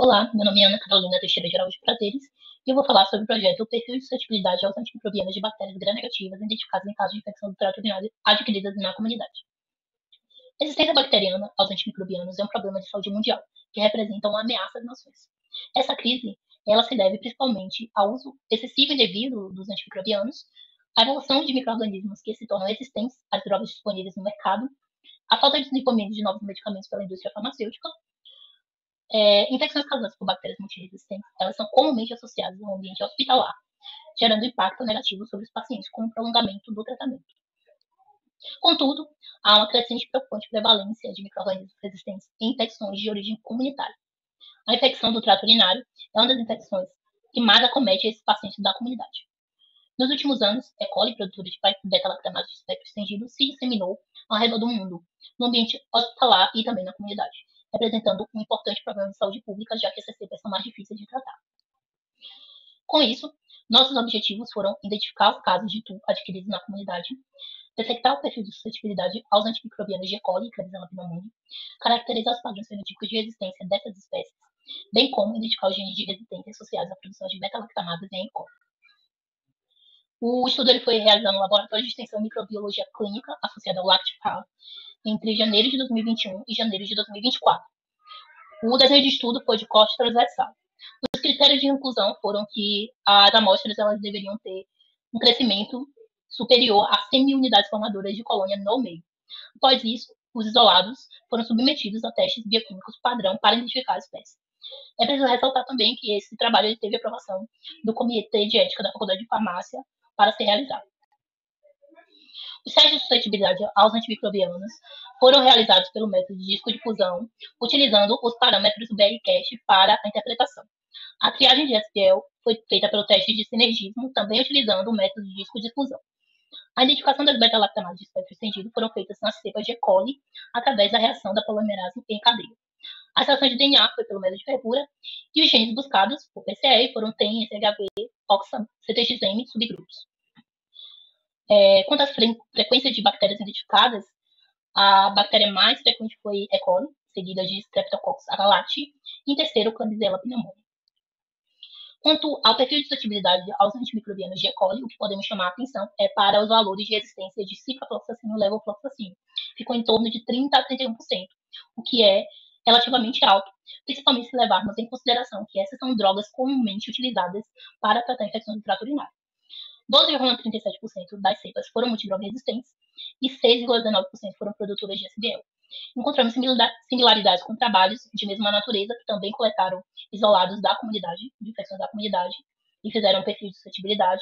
Olá, meu nome é Ana Carolina Teixeira de Araújo Prazeres e eu vou falar sobre o projeto Perfil de Suscetibilidade aos Antimicrobianos de Bactérias Gram-negativas identificadas em casos de infecção do trato urinário adquiridas na comunidade. A resistência bacteriana aos antimicrobianos é um problema de saúde mundial que representa uma ameaça às nações. Essa crise ela se deve principalmente ao uso excessivo e indevido dos antimicrobianos, à evolução de micro-organismos que se tornam resistentes às drogas disponíveis no mercado, à falta de desenvolvimento de novos medicamentos pela indústria farmacêutica. Infecções causadas por bactérias multiresistentes, elas são comumente associadas ao ambiente hospitalar, gerando impacto negativo sobre os pacientes com o prolongamento do tratamento. Contudo, há uma crescente e preocupante prevalência de micro-organismos resistentes em infecções de origem comunitária. A infecção do trato urinário é uma das infecções que mais acomete esses pacientes da comunidade. Nos últimos anos, E. coli, produtora de beta-lactamase de espectro estendido, se disseminou ao redor do mundo, no ambiente hospitalar e também na comunidade, representando um importante problema de saúde pública, já que essas cepas são mais difíceis de tratar. Com isso, nossos objetivos foram identificar os casos de TU adquiridos na comunidade, detectar o perfil de suscetibilidade aos antimicrobianos de E. coli e Klebsiella pneumoniae, caracterizar os padrões fenotípicos de resistência dessas espécies, bem como identificar os genes de resistência associados à produção de beta-lactamases em E. coli. O estudo ele foi realizado no Laboratório de Extensão e Microbiologia Clínica, associado ao LACTPAL, entre janeiro de 2021 e janeiro de 2024. O desenho de estudo foi de corte transversal. Os critérios de inclusão foram que as amostras elas deveriam ter um crescimento superior a 100 unidades formadoras de colônia no meio. Após isso, os isolados foram submetidos a testes bioquímicos padrão para identificar a espécie. É preciso ressaltar também que esse trabalho teve aprovação do Comitê de Ética da Faculdade de Farmácia para ser realizado. Os testes de suscetibilidade aos antimicrobianos foram realizados pelo método de disco-difusão, utilizando os parâmetros BR-CAST para a interpretação. A triagem de SPL foi feita pelo teste de sinergismo, também utilizando o método de disco-difusão. A identificação das beta-lactamases de espectro estendido foram feitas nas cepas de E. coli através da reação da polimerase em cadeia. A extração de DNA foi pelo método de fervura e os genes buscados por PCR foram TEM, SHV, OXA, CTXM e subgrupos. Quanto às frequências de bactérias identificadas, a bactéria mais frequente foi E. coli, seguida de Streptococcus agalactiae, e em terceiro, Klebsiella pneumoniae. Quanto ao perfil de suscetibilidade aos antimicrobianos de E. coli, o que podemos chamar a atenção é para os valores de resistência de ciprofloxacino e levofloxacino. Ficou em torno de 30% a 31%, o que é relativamente alto, principalmente se levarmos em consideração que essas são drogas comumente utilizadas para tratar infecções do trato urinário. 12,37% das cepas foram multidroga resistentes e 6,19% foram produtoras de SBL. Encontramos similaridades com trabalhos de mesma natureza que também coletaram isolados da comunidade, de infecções da comunidade, e fizeram um perfil de suscetibilidade,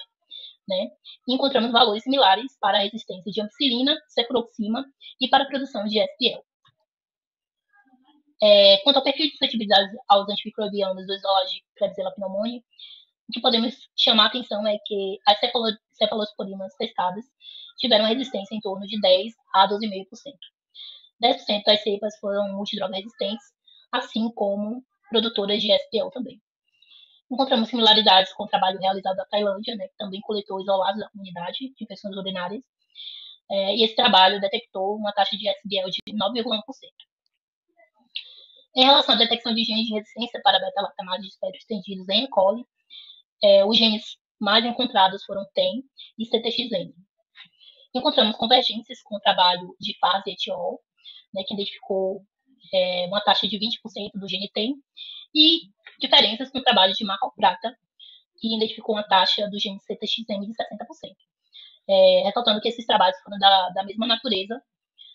né? E encontramos valores similares para a resistência de ampicilina, cefuroxima e para a produção de SPL. Quanto ao perfil de suscetibilidade aos antimicrobianos do isolado de Klebsiella pneumoniae, o que podemos chamar a atenção é que as cefalosporinas testadas tiveram resistência em torno de 10 a 12,5%. 10% das cepas foram multidroga resistentes, assim como produtoras de SPL também. Encontramos similaridades com o trabalho realizado na Tailândia, né, que também coletou isolados da comunidade de infecções urinárias, e esse trabalho detectou uma taxa de SBL de 9,1%. Em relação à detecção de genes de resistência para beta-lactamase de espectro estendidos em E. coli, os genes mais encontrados foram TEM e CTXN. Encontramos convergências com o trabalho de Faz e et al., né, que identificou uma taxa de 20% do gene TEM, e diferenças com o trabalho de Marco Prata, que identificou uma taxa do gene CTXN de 60%. Ressaltando que esses trabalhos foram da mesma natureza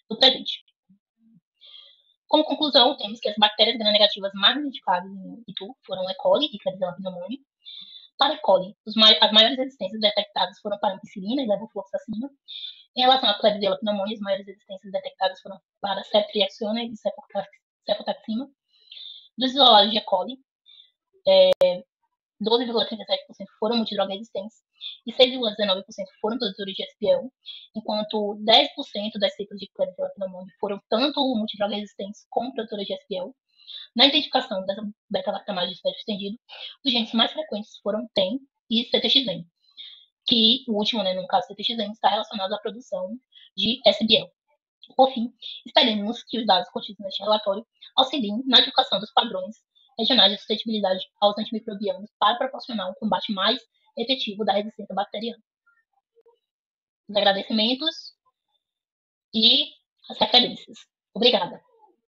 do presente. Como conclusão, temos que as bactérias gram-negativas mais identificadas em Itu foram E. coli e Klebsiella pneumoniae. Para E. coli, as maiores resistências detectadas foram para ampicilina e levofloxacina. Em relação à Klebsiella pneumoniae, as maiores resistências detectadas foram para ceftriaxona e cefotaxima. Dos isolados de E. coli, 12,37% foram multidroga resistentes e 6,19% foram produtores de SPL, enquanto 10% das cepas de Klebsiella pneumoniae foram tanto multidroga resistentes como produtoras de SPL. Na identificação das beta-lactamases de espectro estendido, os genes mais frequentes foram TEM e CTXN, que o último, né, no caso CTXN, está relacionado à produção de SBL. Por fim, esperemos que os dados contidos neste relatório auxiliem na divulgação dos padrões regionais de suscetibilidade aos antimicrobianos para proporcionar um combate mais efetivo da resistência bacteriana. Os agradecimentos e as referências. Obrigada.